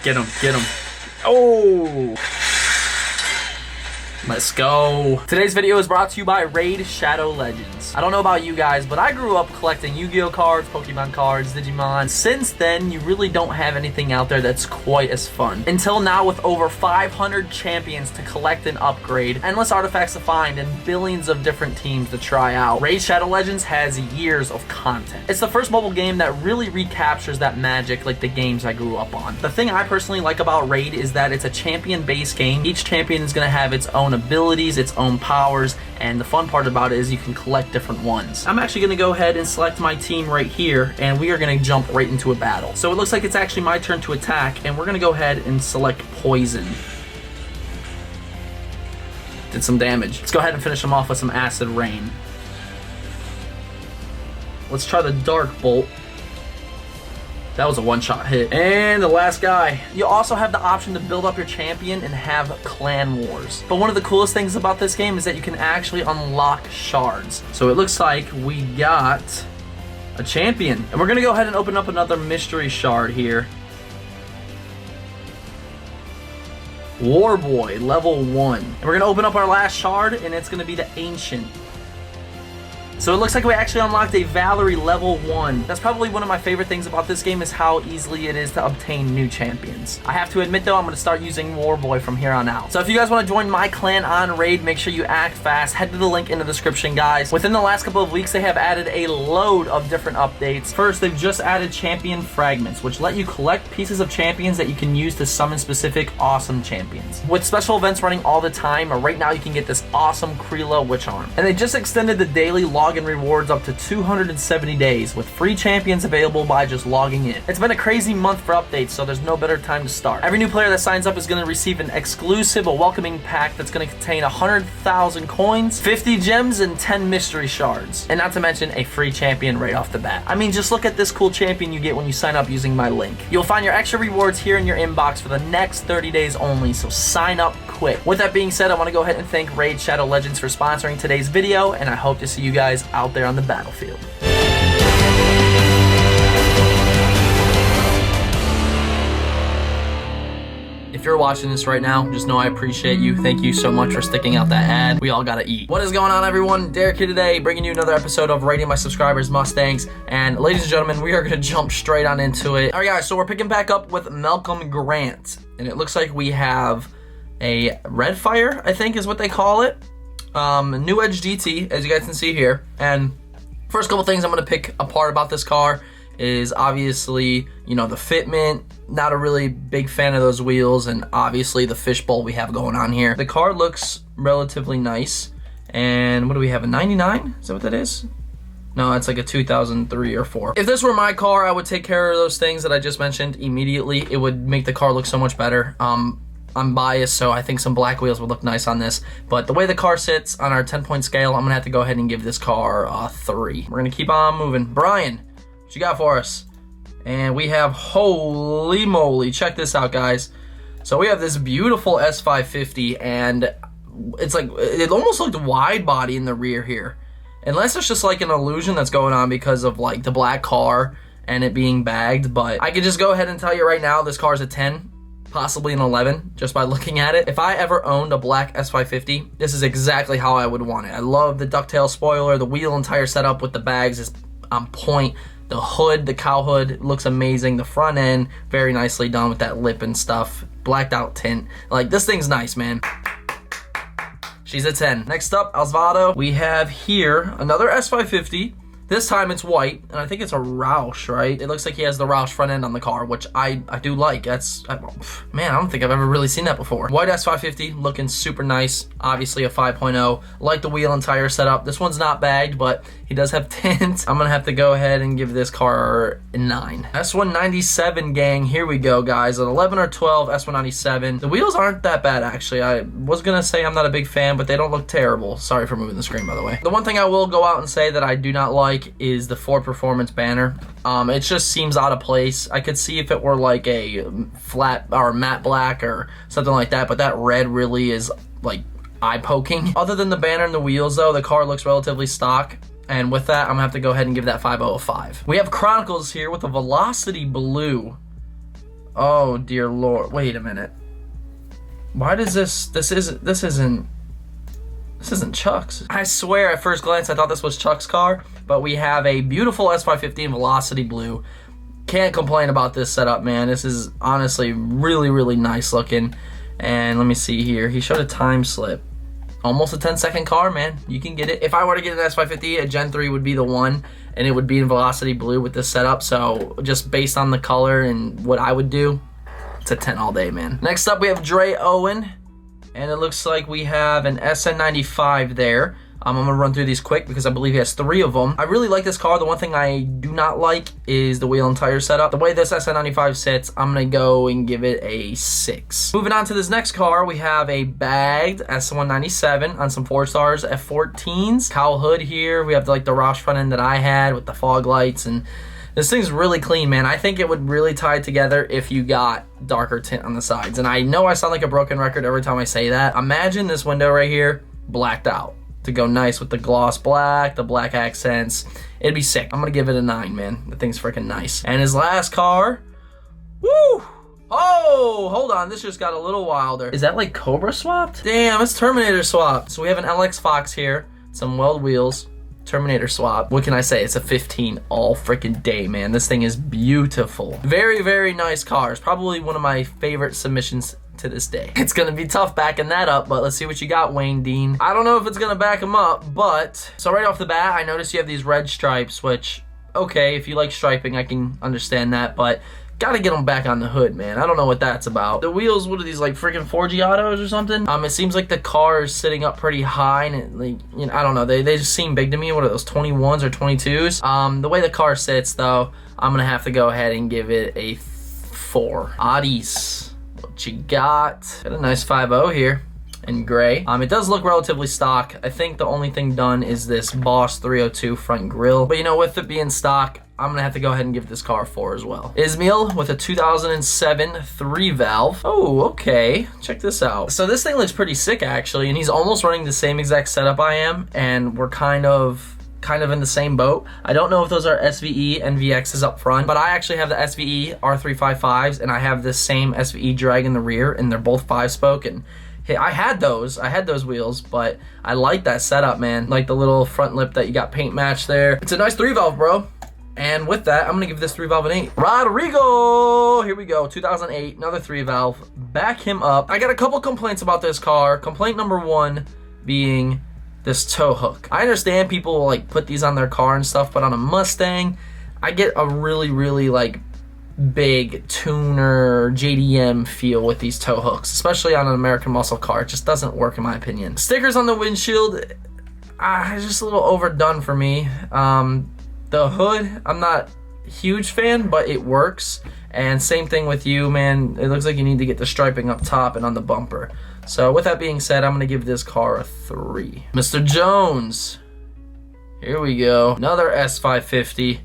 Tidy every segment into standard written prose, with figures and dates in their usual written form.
Get him, get him. Oh! Let's go. Today's video is brought to you by Raid Shadow Legends. I don't know about you guys, but I grew up collecting Yu-Gi-Oh cards, Pokemon cards, Digimon. Since then, you really don't have anything out there that's quite as fun. Until now, with over 500 champions to collect and upgrade, endless artifacts to find, and billions of different teams to try out, Raid Shadow Legends has years of content. It's the first mobile game that really recaptures that magic like the games I grew up on. The thing I personally like about Raid is that it's a champion-based game. Each champion is going to have its own abilities, its own powers, and the fun part about it is you can collect different ones. I'm actually going to go ahead and select my team right here, and we are going to jump right into a battle. So it looks like it's actually my turn to attack, and we're going to go ahead and select Poison. Did some damage. Let's go ahead and finish him off with some Acid Rain. Let's try the Dark Bolt. That was a one-shot hit. And the last guy. You also have the option to build up your champion and have clan wars. But one of the coolest things about this game is that you can actually unlock shards. So it looks like we got a champion. And we're going to go ahead and open up another mystery shard here. Warboy, level 1. And we're going to open up our last shard, and it's going to be the Ancient. So it looks like we actually unlocked a Valerie level 1. That's probably one of my favorite things about this game is how easily it is to obtain new champions. I have to admit though, I'm going to start using Warboy from here on out. So if you guys want to join my clan on Raid, make sure you act fast. Head to the link in the description, guys. Within the last couple of weeks, they have added a load of different updates. First, they've just added champion fragments, which let you collect pieces of champions that you can use to summon specific awesome champions. With special events running all the time, right now you can get this awesome Krila Witch Arm. And they just extended the daily login rewards up to 270 days with free champions available by just logging in. It's been a crazy month for updates, so there's no better time to start. Every new player that signs up is going to receive an exclusive, welcoming pack that's going to contain 100,000 coins, 50 gems, and 10 mystery shards. And not to mention a free champion right off the bat. I mean, just look at this cool champion you get when you sign up using my link. You'll find your extra rewards here in your inbox for the next 30 days only, so sign up quick. With that being said, I want to go ahead and thank Raid Shadow Legends for sponsoring today's video, and I hope to see you guys out there on the battlefield. If you're watching this right now, just know I appreciate you. Thank you so much for sticking out that ad. We all gotta eat. What is going on, everyone? Derek here today, bringing you another episode of Rating My Subscribers Mustangs. And ladies and gentlemen, we are gonna jump straight on into it. All right, guys, so we're picking back up with Malcolm Grant. And it looks like we have a Red Fire, I think is what they call it. New Edge GT, as you guys can see here. And first couple things I'm going to pick apart about this car is obviously, you know, the fitment. Not a really big fan of those wheels, and obviously the fishbowl we have going on here. The car looks relatively nice. And what do we have, a 99? Is that what that is? No, it's like a 2003 or 4. If this were my car, I would take care of those things that I just mentioned immediately. It would make the car look so much better. I'm biased, so I think some black wheels would look nice on this. But the way the car sits on our 10-point scale, I'm going to have to go ahead and give this car a 3. We're going to keep on moving. Brian, what you got for us? And we have, holy moly, check this out, guys. So we have this beautiful S550, and it's like, it almost looked wide body in the rear here. Unless it's just like an illusion that's going on because of like the black car and it being bagged. But I could just go ahead and tell you right now, this car's a 10. Possibly an 11, just by looking at it. If I ever owned a black S550, this is exactly how I would want it. I love the ducktail spoiler, the wheel and tire setup with the bags is on point. The hood, the cow hood, looks amazing. The front end, very nicely done with that lip and stuff. Blacked out tint. Like, this thing's nice, man. She's a 10. Next up, Osvaldo. We have here another S550. This time it's white, and I think it's a Roush, right? It looks like he has the Roush front end on the car, which I do like. Man, I don't think I've ever really seen that before. White S550, looking super nice. Obviously a 5.0. Like the wheel and tire setup. This one's not bagged, but he does have tint. I'm gonna have to go ahead and give this car a 9. S197 gang, here we go, guys. An 11 or 12 S197. The wheels aren't that bad, actually. I was gonna say I'm not a big fan, but they don't look terrible. Sorry for moving the screen, by the way. The one thing I will go out and say that I do not like is the Ford Performance banner. It just seems out of place. I could see if it were like a flat or matte black or something like that, but that red really is like eye-poking. Other than the banner and the wheels though, the car looks relatively stock. And with that, I'm gonna have to go ahead and give that 5.05. We have Chronicles here with a Velocity Blue. Oh dear Lord. Wait a minute. Why does this isn't Chuck's. I swear at first glance I thought this was Chuck's car, but we have a beautiful S550 in Velocity Blue. Can't complain about this setup, man. This is honestly really, really nice looking. And let me see here. He showed a time slip. Almost a 10-second car, man. You can get it. If I were to get an S550, a Gen 3 would be the one, and it would be in Velocity Blue with this setup. So just based on the color and what I would do, it's a 10 all day, man. Next up, we have Dre Owen. And it looks like we have an SN95 there. I'm gonna run through these quick because I believe he has 3 of them. I really like this car. The one thing I do not like is the wheel and tire setup. The way this SN95 sits, I'm gonna go and give it a 6. Moving on to this next car, we have a bagged S197 on some 4-stars F14s. Cowl hood here. We have like the Roush front end that I had with the fog lights, and this thing's really clean, man. I think it would really tie together if you got darker tint on the sides. And I know I sound like a broken record every time I say that. Imagine this window right here blacked out to go nice with the gloss black, the black accents. It'd be sick. I'm gonna give it a 9, man. The thing's freaking nice. And his last car, woo! Oh, hold on, this just got a little wilder. Is that like Cobra swapped? Damn, it's Terminator swapped. So we have an LX Fox here, some weld wheels, Terminator swap. What can I say? It's a 15 all freaking day, man. This thing is beautiful. Very, very nice cars. Probably one of my favorite submissions to this day. It's gonna be tough backing that up, but let's see what you got, Wayne Dean. I don't know if it's gonna back him up, but so right off the bat, I noticed you have these red stripes, which, okay, if you like striping, I can understand that, but gotta get them back on the hood, man. I don't know what that's about. The wheels, what are these, like freaking 4G autos or something? It seems like the car is sitting up pretty high, and it, like, you know, I don't know. They just seem big to me. What are those, 21s or 22s? The way the car sits, though, I'm gonna have to go ahead and give it a 4. Oddies, what you got? Got a nice 5.0 here in gray. It does look relatively stock. I think the only thing done is this Boss 302 front grille. But you know, with it being stock, I'm gonna have to go ahead and give this car a 4 as well. Ismail with a 2007 3-valve. Oh, okay. Check this out. So this thing looks pretty sick, actually, and he's almost running the same exact setup I am, and we're kind of in the same boat. I don't know if those are SVE NVXs up front, but I actually have the SVE R355s, and I have this same SVE drag in the rear, and they're both 5-spoke, and hey, I had those wheels, but I like that setup, man. Like the little front lip that you got paint matched there. It's a nice 3-valve, bro. And with that, I'm gonna give this 3-valve an 8. Rodrigo, here we go, 2008, another 3-valve. Back him up. I got a couple complaints about this car. Complaint number 1 being this tow hook. I understand people like put these on their car and stuff, but on a Mustang, I get a really, really like big tuner JDM feel with these tow hooks, especially on an American muscle car. It just doesn't work in my opinion. Stickers on the windshield, it's just a little overdone for me. The hood, I'm not a huge fan, but it works. And same thing with you, man. It looks like you need to get the striping up top and on the bumper. So with that being said, I'm gonna give this car a 3. Mr. Jones, here we go. Another S550.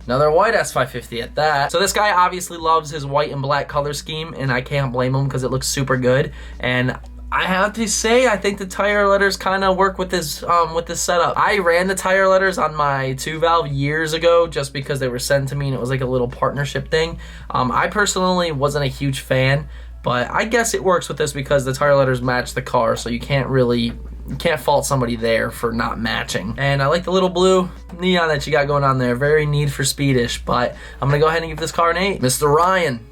Another white S550 at that. So this guy obviously loves his white and black color scheme, and I can't blame him because it looks super good. And I have to say, I think the tire letters kind of work with this setup. I ran the tire letters on my 2-valve years ago just because they were sent to me and it was like a little partnership thing. I personally wasn't a huge fan, but I guess it works with this because the tire letters match the car, so you can't fault somebody there for not matching. And I like the little blue neon that you got going on there. Very Need for Speedish, but I'm gonna go ahead and give this car an 8. Mr. Ryan.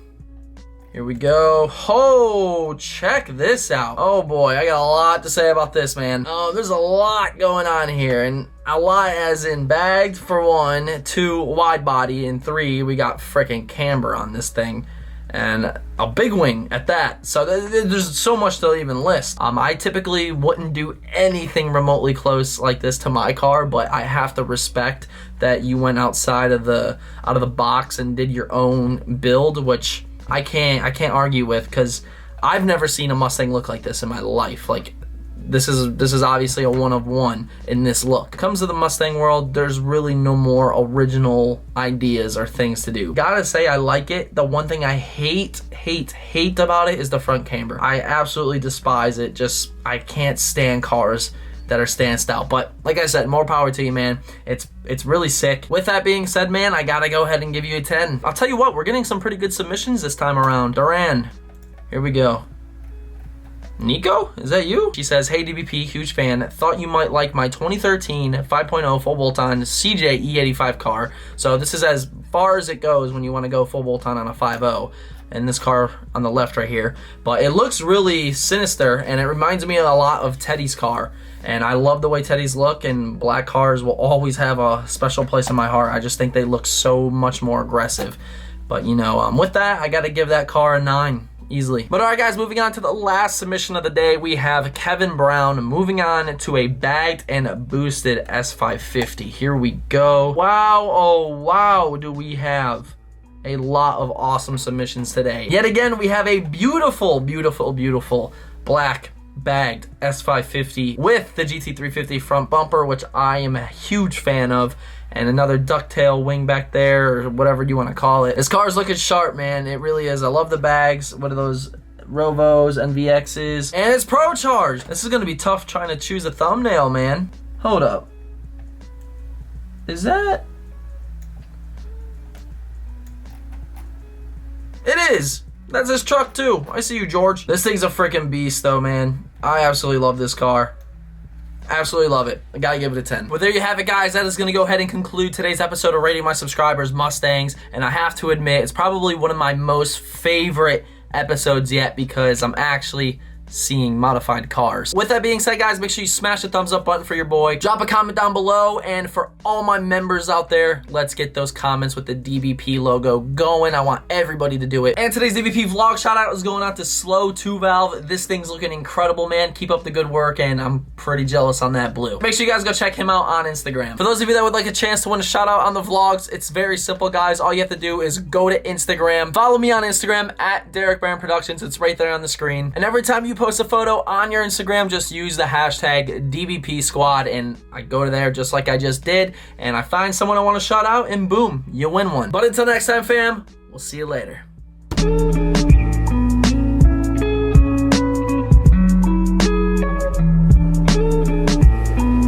Here we go. Oh, check this out. Oh boy, I got a lot to say about this, man. Oh, there's a lot going on here, and a lot as in bagged for 1, 2 wide body, and 3 we got freaking camber on this thing, and a big wing at that. So there's so much to even list. I typically wouldn't do anything remotely close like this to my car, but I have to respect that you went outside of the box and did your own build, which I can't argue with, because I've never seen a Mustang look like this in my life. Like, this is obviously a one of one in this look. When it comes to the Mustang world, there's really no more original ideas or things to do. Gotta say, I like it. The one thing I hate about it is the front camber. I absolutely despise it. I can't stand cars that are stands out. But like I said, more power to you, man. It's really sick. With that being said, man, I gotta go ahead and give you a 10. I'll tell you what, we're getting some pretty good submissions this time around. Duran, here we go. Nico, is that you? She says, hey DBP, huge fan. Thought you might like my 2013 5.0 full bolt-on CJ E85 car. So this is as far as it goes when you want to go full bolt-on on a 5.0. And this car on the left right here. But it looks really sinister, and it reminds me a lot of Teddy's car. And I love the way Teddy's look, and black cars will always have a special place in my heart. I just think they look so much more aggressive. But you know, with that, I got to give that car a 9. Easily. But alright guys, moving on to the last submission of the day, we have Kevin Brown moving on to a bagged and boosted S550. Here we go. Wow, oh wow, do we have a lot of awesome submissions today. Yet again, we have a beautiful, beautiful, beautiful black bagged S550 with the GT350 front bumper, which I am a huge fan of, and another ducktail wing back there, or whatever you want to call it. This car is looking sharp, man. It really is. I love the bags. What are those? Rovos, NVXs, and it's Pro Charge. This is going to be tough trying to choose a thumbnail, man. Hold up. Is that? It is. That's his truck too. I see you, George. This thing's a freaking beast though, man. I absolutely love this car. Absolutely love it. I gotta give it a 10. Well, there you have it, guys. That is gonna go ahead and conclude today's episode of Rating My Subscribers Mustangs. And I have to admit, it's probably one of my most favorite episodes yet, because I'm actually seeing modified cars. With that being said, guys, make sure you smash the thumbs up button for your boy. Drop a comment down below, and for all my members out there, let's get those comments with the DBP logo going. I want everybody to do it. And today's DBP vlog shout out is going out to Slow 2 Valve. This thing's looking incredible, man. Keep up the good work, and I'm pretty jealous on that blue. Make sure you guys go check him out on Instagram. For those of you that would like a chance to win a shout out on the vlogs, it's very simple, guys. All you have to do is go to Instagram, follow me on Instagram at Derek Barron Productions. It's right there on the screen. And every time you post a photo on your Instagram, just use the hashtag DBP Squad, and I go to there just like I just did, and I find someone I want to shout out, and boom, you win one. But until next time, fam, we'll see you later.